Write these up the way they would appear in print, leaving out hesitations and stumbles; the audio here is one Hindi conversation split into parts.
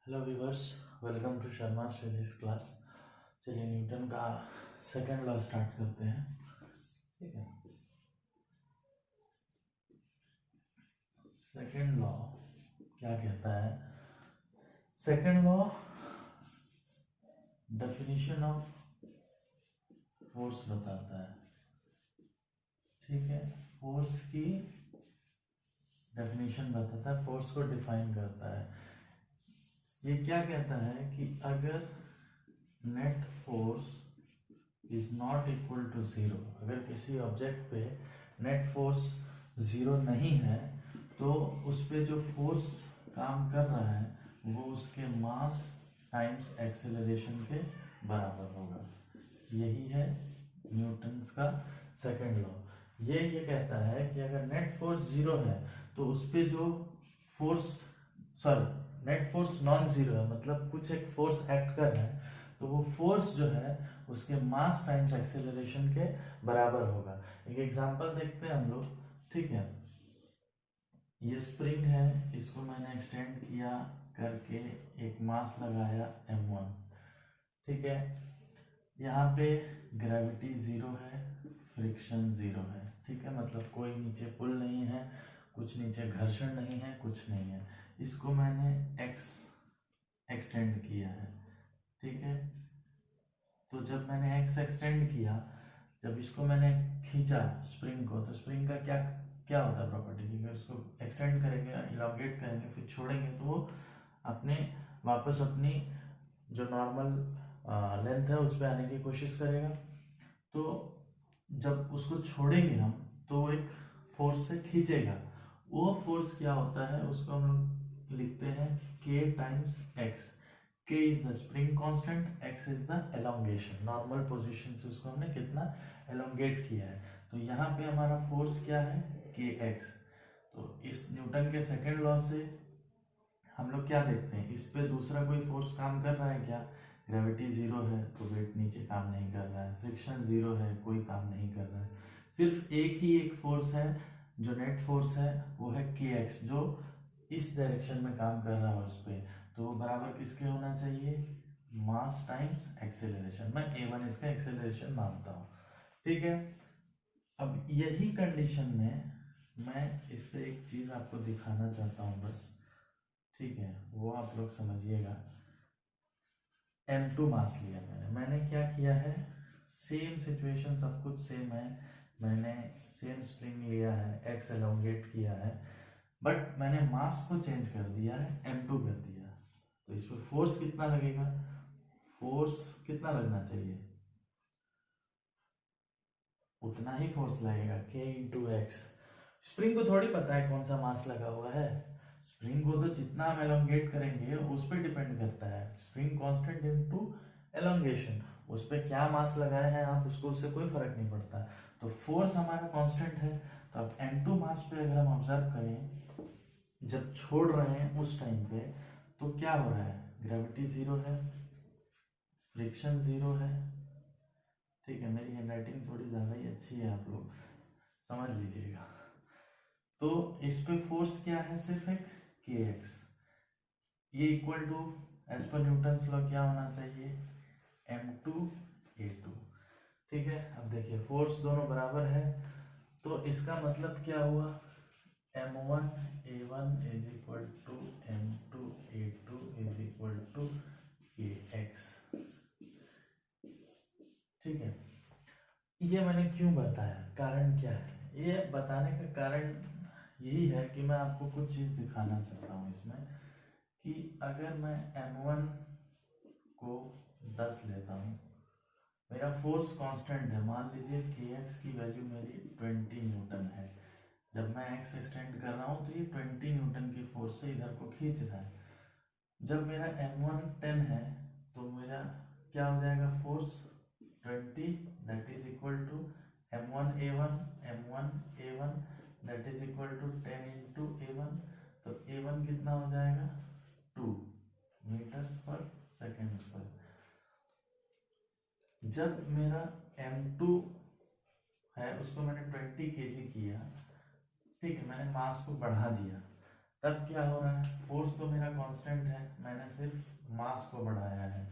Hello viewers, welcome to Sharma's physics class. चलिए न्यूटन का सेकंड लॉ स्टार्ट करते हैं। ठीक है, सेकंड लॉ क्या कहता है? Second law definition of force बताता है। ठीक है, फोर्स की डेफिनेशन बताता है, फोर्स को डिफाइन करता है। ये क्या कहता है कि अगर net force is not equal to zero, अगर किसी ऑब्जेक्ट पे नेट फोर्स जीरो नहीं है तो उस पे जो फोर्स काम कर रहा है वो उसके मास टाइम्स एक्सेलरेशन के बराबर होगा। यही है न्यूटन्स का सेकंड लॉ। ये कहता है कि अगर नेट फोर्स जीरो है तो उस पे जो force, sorry, net force non zero है, मतलब कुछ एक फोर्स एक्ट कर रहा है, तो वो फोर्स जो है उसके मास टाइम्स एक्सेलरेशन के बराबर होगा। एक एग्जांपल देखते हैं हम लोग। ठीक है, ये स्प्रिंग है, इसको मैंने एक्सटेंड किया करके एक मास लगाया m1। ठीक है, यहाँ पे ग्रेविटी जीरो है, फ्रिक्शन जीरो है। ठीक है, मतलब कोई नीचे पुल नहीं है, कुछ नीचे घर्षण नहीं है, कुछ नहीं है। इसको मैंने x एक्सटेंड किया है। ठीक है, तो जब मैंने x एक्सटेंड किया, जब इसको मैंने खींचा स्प्रिंग को, तो स्प्रिंग का क्या क्या होता है प्रॉपर्टी की, अगर इसको एक्सटेंड करेंगे, इलांगेट करेंगे, फिर छोड़ेंगे तो वो अपने वापस अपनी जो नॉर्मल लेंथ है उस पर आने की कोशिश करेगा। तो जब उसको छोड़ेंगे हम तो एक फोर्स से खींचेगा। वो फोर्स क्या होता है उसको हम लोग लिखते हैं k times x। k is the spring constant, x is the elongation. Normal position से उसको हमने कितना एलोंगेट किया है, तो यहाँ पे हमारा फोर्स क्या है, kx। तो इस न्यूटन के सेकंड लॉ से हम लोग क्या देखते हैं, इस पे दूसरा कोई फोर्स काम कर रहा है क्या? ग्रेविटी जीरो है तो वेट नीचे काम नहीं कर रहा है, फ्रिक्शन जीरो है, कोई काम नहीं कर रहा है। सिर्फ एक ही एक फोर्स है जो नेट फोर्स है, वो है kx, जो इस डायरेक्शन में काम कर रहा है उस पे। तो वो बराबर किसके होना चाहिए? मास टाइम्स एक्सेलरेशन। मैं a1 इसका एक्सेलरेशन मानता हूँ। ठीक है, अब यही कंडीशन में मैं इससे एक चीज आपको दिखाना चाहता हूँ बस। ठीक है, वो आप लोग समझिएगा। m2 मास लिया मैंने क्या किया है, सेम सिचुएशन, सब कुछ सेम है। मैंने सेम स्प्रिंग लिया है, x एलोंगेट किया है, बट मैंने मास को चेंज कर दिया है, m2 कर दिया। तो इस पर फोर्स कितना लगेगा? फोर्स कितना लगना चाहिए? उतना ही फोर्स लगेगा, k इंटू एक्स। स्प्रिंग को थोड़ी पता है कौन सा मास लगा हुआ है। स्प्रिंग को तो जितना हम एलोंगेट करेंगे उस पर डिपेंड करता है। स्प्रिंग कांस्टेंट इनटू एलोंगेशन, उस पर क्या मास लगाए हैं आप, उसको उससे कोई फर्क नहीं पड़ता। तो फोर्स हमारा कांस्टेंट है। तो अब m2 मास पे अगर हम ऑब्जर्व करें, जब छोड़ रहे हैं उस टाइम पे, तो क्या हो रहा है? ग्रेविटी जीरो है, फ्रिक्शन जीरो है। ठीक है, मेरी हैंडराइटिंग थोड़ी ज़्यादा ही अच्छी है, आप लोग समझ लीजिएगा। तो इस पे फोर्स क्या है? सिर्फ एक kx। ये equal to, as per Newton's law क्या होना चाहिए? m2 a2। ठीक है, अब देखिए फोर्स दोनों बराबर है, तो इसका मतलब क्या हुआ? m1 a1 is equal to m2 a2 is equal to kx। ठीक है, ये मैंने क्यों बताया, कारण क्या है? ये बताने का कारण यही है कि मैं आपको कुछ चीज दिखाना चाहता हूँ इसमें, कि अगर मैं m1 को 10 लेता हूँ, मेरा फोर्स कांस्टेंट है, मान लीजिए kx की वैल्यू मेरी 20 न्यूटन है। जब मैं x एक्सटेंड कर रहा हूँ तो ये 20 न्यूटन की फोर्स से इधर को खींच रहा है। जब मेरा m1 10 है तो मेरा क्या हो जाएगा? Force 20, that is equal to m1 a1, m1 a1 that is equal to 10 into a1। तो a1 कितना हो जाएगा? 2 मीटर्स पर सेकेंड पर। जब मेरा m2 है उसको मैंने 20 kg किया, ठीक है, मैंने मास को बढ़ा दिया, तब क्या हो रहा है, फोर्स तो मेरा कांस्टेंट है, मैंने सिर्फ मास को बढ़ाया है,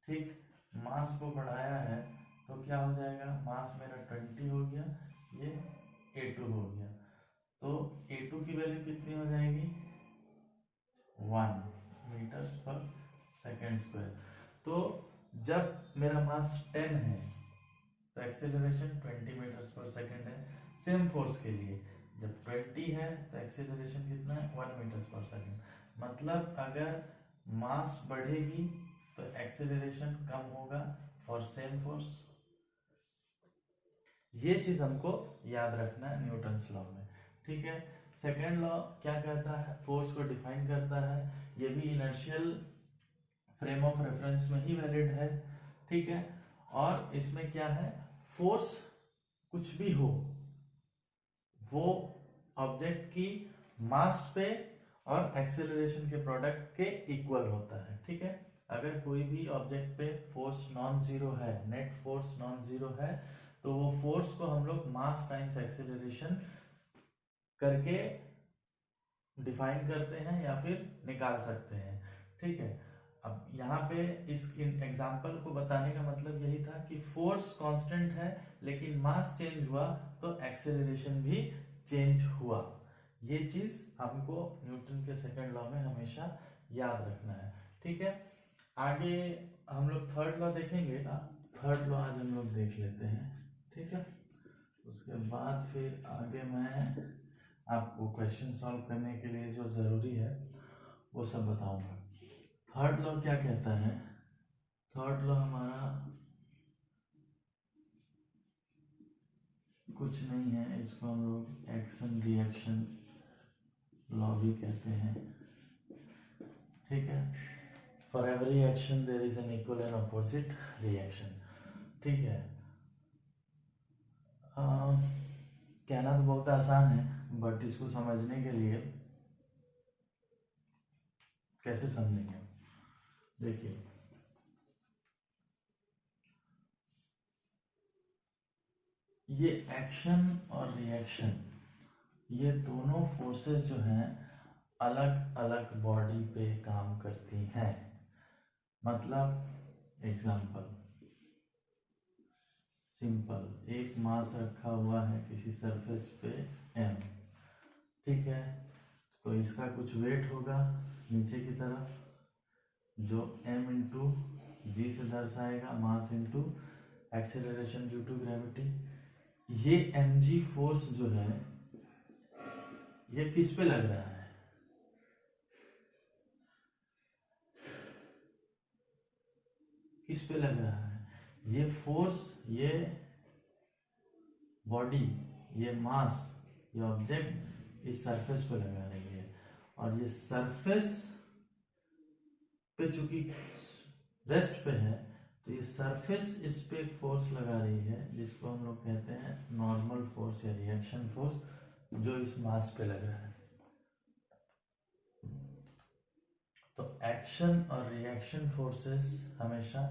ठीक, मास को बढ़ाया है तो क्या हो जाएगा, मास मेरा 20 हो गया, ये A2 हो गया, तो A2 की वैल्यू कितनी हो जाएगी, 1 मीटर्स पर सेकेंड स्क्वायर। तो जब मेरा मास 10 है तो एक्सेलरेशन 20 मीटर्स पर सेकेंड है, सेम फोर्स के लिए जब 20 है तो एक्सेलरेशन कितना है, 1 मीटर्स पर सेकेंड। मतलब अगर मास बढ़ेगी तो एक्सेलरेशन कम होगा फॉर सेम फोर्स। ये चीज हमको याद रखना है न्यूटन्स लॉ में, ठीक है। सेकेंड लॉ क्या कहता है, फोर्स को डिफाइन करता है, ये भी इनर्शियल फ्रेम ऑफ रेफरेंस में ही वैलिड है, ठीक है। और इसमें क्या है, फोर्स कुछ भी हो वो ऑब्जेक्ट की मास पे और एक्सेलरेशन के प्रोडक्ट के इक्वल होता है, ठीक है। अगर कोई भी ऑब्जेक्ट पे फोर्स नॉन जीरो है, नेट फोर्स नॉन जीरो है, तो वो फोर्स को हम लोग मास टाइम्स एक्सेलरेशन करके डिफाइन करते हैं या फिर निकाल सकते हैं, ठीक है। अब यहाँ पे इस एग्जांपल को बताने का मतलब यही था कि फोर्स कांस्टेंट है लेकिन मास चेंज हुआ तो एक्सेलरेशन भी चेंज हुआ। ये चीज हमको न्यूटन के सेकंड लॉ में हमेशा याद रखना है, ठीक है। आगे हम लोग थर्ड लॉ देखेंगे, थर्ड लॉ आज हम लोग देख लेते हैं, ठीक है। उसके बाद फिर आगे मैं आपको क्वेश्चन सॉल्व करने के लिए जो ज़रूरी है वो सब बताऊंगा। थर्ड लॉ क्या कहता है, थर्ड लॉ हमारा कुछ नहीं है, इसको हम लोग एक्शन रिएक्शन लॉ भी कहते हैं, ठीक है। For every action there is an equal and opposite reaction, ठीक है। कहना तो बहुत आसान है बट इसको समझने के लिए कैसे समझेंगे, देखिए ये एक्शन और रिएक्शन, ये दोनों फोर्सेस जो हैं अलग अलग बॉडी पे काम करती हैं। मतलब एग्जांपल सिंपल, एक मास रखा हुआ है किसी सरफेस पे m, ठीक है। तो इसका कुछ वेट होगा नीचे की तरफ जो m इंटू जी से दर्शाएगा, mass into acceleration due to gravity. ये mg फोर्स जो है ये किस पे लग रहा है, किस पे लग रहा है, ये फोर्स, ये बॉडी, ये मास, ये ऑब्जेक्ट इस सरफेस पे लगा रही है, और ये सरफेस पे चूंकि रेस्ट पे है तो ये सरफेस इस पे एक फोर्स लगा रही है जिसको हम लोग कहते हैं नॉर्मल फोर्स या रिएक्शन फोर्स, जो इस मास पे लग रहा है। तो एक्शन और रिएक्शन फोर्सेस हमेशा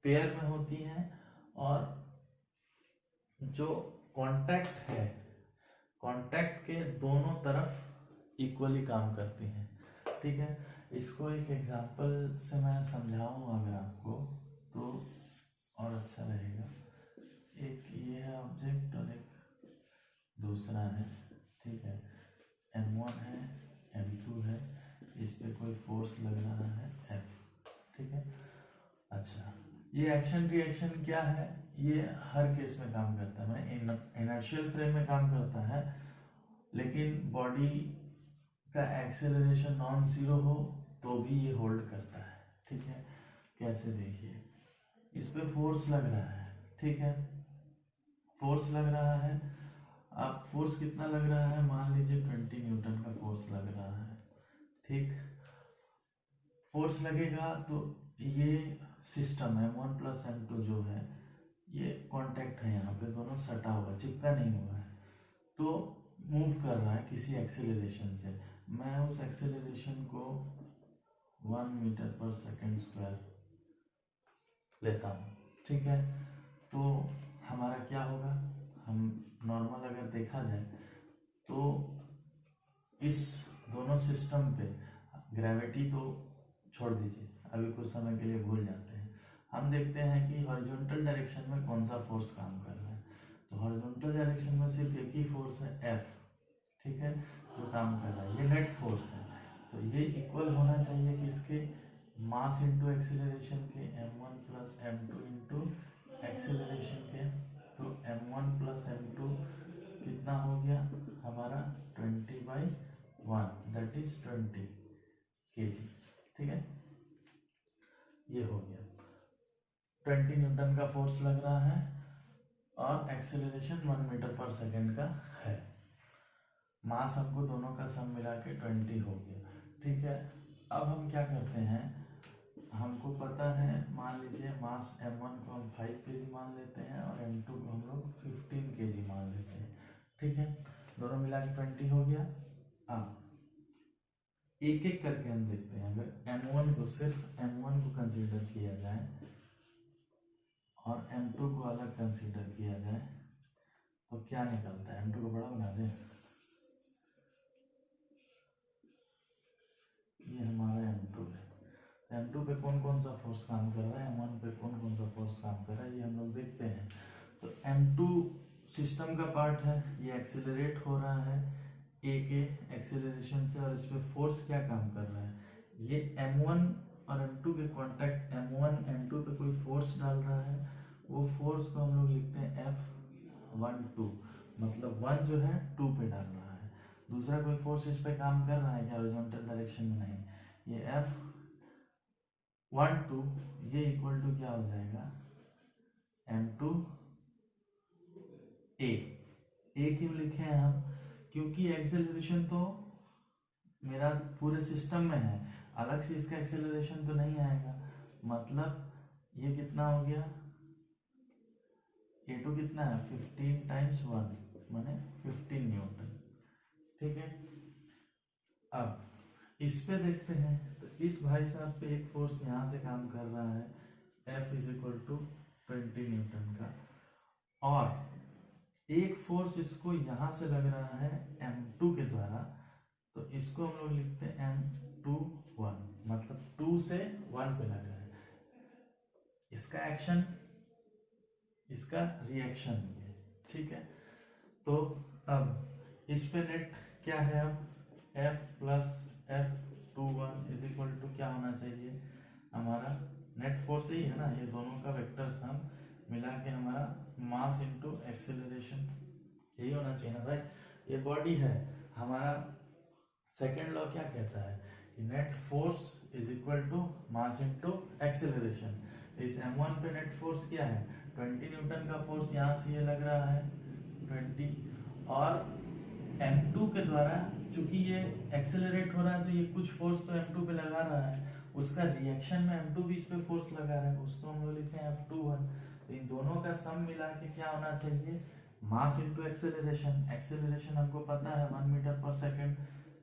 पेयर में होती हैं, और जो कांटेक्ट है, कांटेक्ट के दोनों तरफ इक्वली काम करती हैं, ठीक है। इसको एक एग्जांपल से मैं समझाऊं अगर आपको तो और अच्छा रहेगा। एक ये है ऑब्जेक्ट और एक दूसरा है, ठीक है। m1 है, m2 है, इस पे कोई फोर्स लग रहा है F, ठीक है। अच्छा, ये एक्शन रिएक्शन क्या है, ये हर केस में काम करता है, मैं इनर्शियल फ्रेम में काम करता है, लेकिन बॉडी का एक्सेलरेशन नॉन जीरो हो तो भी ये होल्ड करता है, ठीक है। कैसे, देखिए इस पे फोर्स लग रहा है, ठीक है, फोर्स लग रहा है। अब फोर्स कितना लग रहा है, मान लीजिए 20 न्यूटन का फोर्स लग रहा है, ठीक। फोर्स लगेगा तो ये सिस्टम है m1 प्लस m2 जो है ये कांटेक्ट है, यहाँ पे दोनों सटा हुआ, चिपका नहीं हुआ है, तो मूव कर रहा है किसी एक्सेलरेशन से। मैं उस एक्सेलरेशन को 1 मीटर पर सेकेंड स्क्वायर लेता हूँ, ठीक है। तो हमारा क्या होगा, हम नॉर्मल अगर देखा जाए तो इस दोनों सिस्टम पे, ग्रेविटी तो छोड़ दीजिए, अभी कुछ समय के लिए भूल जाते हैं, हम देखते हैं कि हॉरिजॉन्टल डायरेक्शन में कौन सा फोर्स काम कर रहा है। तो हॉरिजॉन्टल डायरेक्शन में सिर्फ एक ही फोर्स है F, ठीक है, जो काम कर रहा है, ये नेट फोर्स है। तो ये इक्वल होना चाहिए किसके, मास इंटू एक्सेलरेशन के, m1 plus m2 into acceleration के। तो m1 प्लस m2 कितना हो गया हमारा 20/1, दैट इज 20 kg, ठीक है, ये हो गया। 20 न्यूटन का फोर्स लग रहा है और एक्सेलरेशन 1 मीटर पर सेकेंड का है। मास हमको दोनों का सम मिला के 20 हो गया, ठीक है। अब हम क्या करते हैं, हमको पता है, मान लीजिए मास m1 को हम 5 kg मान लेते हैं और m2 को हम लोग 15 kg मान लेते हैं, ठीक है, दोनों मिला के 20 हो गया। अब एक एक करके हम देखते हैं, अगर m1 को, सिर्फ m1 को कंसीडर किया जाए और m2 को अलग कंसीडर किया जाए तो क्या निकलता है। m2 को बड़ा बना दें, ये हमारा m2 है। m2 पे कौन कौन सा फोर्स काम कर रहा है, m1 पे कौन कौन सा फोर्स काम कर रहा है, ये हम लोग देखते हैं। तो m2 सिस्टम का पार्ट है, ये एक्सेलरेट हो रहा है a के एक्सेलरेशन से, और इस पे फोर्स क्या काम कर रहा है, ये m1 और m2 के कांटेक्ट, m1 m2 पे कोई फोर्स डाल रहा है, वो फोर्स को हम लोग लिखते हैं F12, मतलब 1 जो है 2 पे डाल रहा है। दूसरा कोई फोर्स इस पे काम कर रहा है क्या हॉरिजॉन्टल डायरेक्शन में, नहीं। ये F12 ये इक्वल टू क्या हो जाएगा, m2 a। क्यों लिखे हैं हम, क्योंकि एक्सेलरेशन तो मेरा पूरे सिस्टम में है, अलग से इसका एक्सेलरेशन तो नहीं आएगा, मतलब ये कितना हो गया, a2 कितना है 15 टाइम्स 1 माने 15 न्यूटन, ठीक है। अब इस पे देखते हैं, तो इस भाई साहब पे एक फोर्स यहाँ से काम कर रहा है F is equal to 20 newton का, और एक फोर्स इसको यहाँ से लग रहा है m2 के द्वारा, तो इसको हम लोग लिखते हैं m21, मतलब 2 से 1 पे लग रहा है। इसका एक्शन, इसका रिएक्शन, ये ठीक है। तो अब इस पे नेट क्या है, अब F plus F21 is equal to क्या होना चाहिए, हमारा नेट फोर्स ही है ना, ये दोनों का वेक्टर सम मिला के हमारा मास इनटू एक्सेलरेशन, यही होना चाहिए ना भाई। ये बॉडी है हमारा, सेकेंड लॉ क्या कहता है कि net force is equal to mass into acceleration. इस m1 पे नेट फोर्स क्या है 20 न्यूटन का फोर्स, यहाँ से ये लग रहा है 20, और m2 के द्वारा चूंकि ये एक्सेलरेट हो रहा है तो ये कुछ फोर्स तो m2 पे लगा रहा है, उसका रिएक्शन में m2 भी इस पे फोर्स लगा रहा है, उसको हम लोग लिखते हैं F21। तो इन दोनों का सम मिला के क्या होना चाहिए, मास इनटू एक्सेलरेशन। एक्सेलरेशन हमको पता है 1 मीटर पर सेकेंड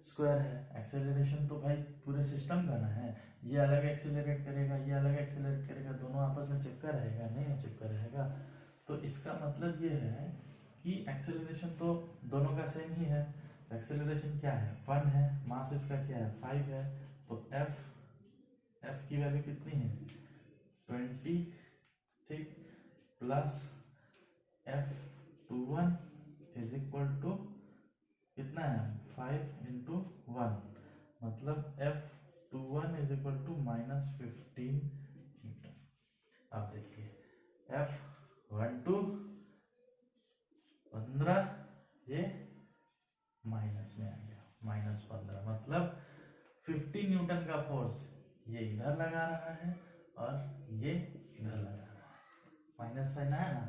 स्क्वायर है, एक्सेलरेशन तो भाई पूरे सिस्टम का ना है, ये अलग एक्सेलरेट करेगा, ये अलग एक्सेलरेट करेगा, दोनों आपस में चिपका रहेगा, नहीं चिपका रहेगा। तो इसका मतलब ये है कि एक्सेलरेशन तो दोनों का सेम ही है, एक्सेलरेशन क्या है 1 है, मास इसका क्या है 5 है, तो F की वैल्यू कितनी है 20, ठीक, plus F21 is equal to कितना है 5 इंटू 1, मतलब F21 is equal to -15 Newton. अब देखिए F12 15, ये माइनस में आ गया -15, मतलब 50 न्यूटन का फोर्स ये इधर लगा रहा है और ये इधर लगा रहा है, माइनस साइन आया ना,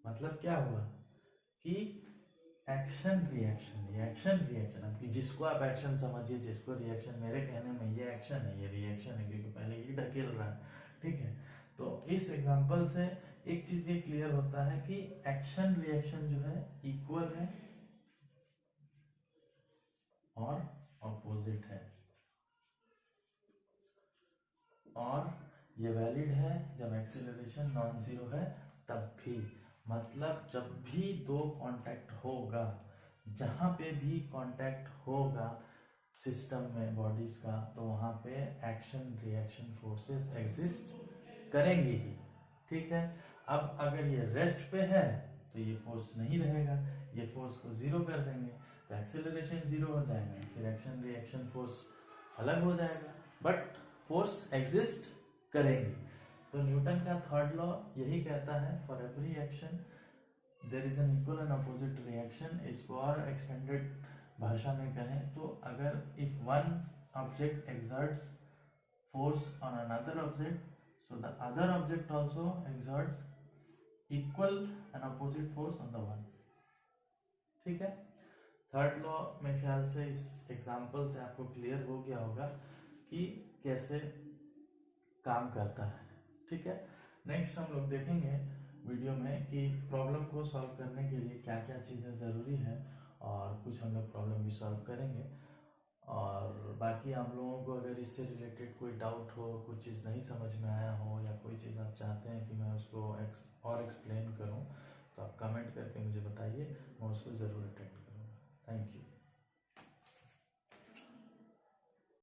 मतलब क्या हुआ कि एक्शन रिएक्शन, रिएक्शन रिएक्शन, अब जिसको आप एक्शन समझिए, जिसको रिएक्शन, मेरे कहने में ये एक्शन है, ये रिएक्शन है, क्योंकि पहले ये ढकेल रहा है, ठीक है। तो इस एग्जांपल से एक चीज ये क्लियर होता है कि एक्शन रिएक्शन जो है इक्वल है और ऑपोजिट है, और ये वैलिड है जब एक्सेलरेशन नॉन जीरो है तब भी, मतलब जब भी दो कांटेक्ट होगा, जहां पे भी कांटेक्ट होगा, सिस्टम में बॉडीज का, तो वहाँ पे एक्शन रिएक्शन फोर्सेस एग्जिस्ट करेंगी ही, ठीक है। अब अगर ये रेस्ट पे है तो ये फोर्स नहीं रहेगा, ये फोर्स को जीरो कर देंगे तो एक्सेलरेशन जीरो हो जाएगा, फिर एक्शन रिएक्शन फोर्स अलग हो जाएगा, बट फोर्स एग्जिस्ट करेंगी। तो न्यूटन का थर्ड लॉ यही कहता है, for every action there is an equal and opposite reaction. इसको और एक्सटेंडेड भाषा में कहें तो अगर if one object exerts force on another object, so the other object also exerts equal and opposite force on the one, ठीक है। थर्ड लॉ मेरे ख्याल से इस एग्जांपल से आपको क्लियर हो गया होगा कि कैसे काम करता है, ठीक है। नेक्स्ट हम लोग देखेंगे वीडियो में कि प्रॉब्लम को सॉल्व करने के लिए क्या क्या चीज़ें ज़रूरी है, और कुछ हम लोग प्रॉब्लम भी सॉल्व करेंगे। और बाकी आप लोगों को अगर इससे रिलेटेड कोई डाउट हो, कुछ चीज़ नहीं समझ में आया हो, या कोई चीज़ आप चाहते हैं कि मैं उसको और एक्सप्लेन करूं,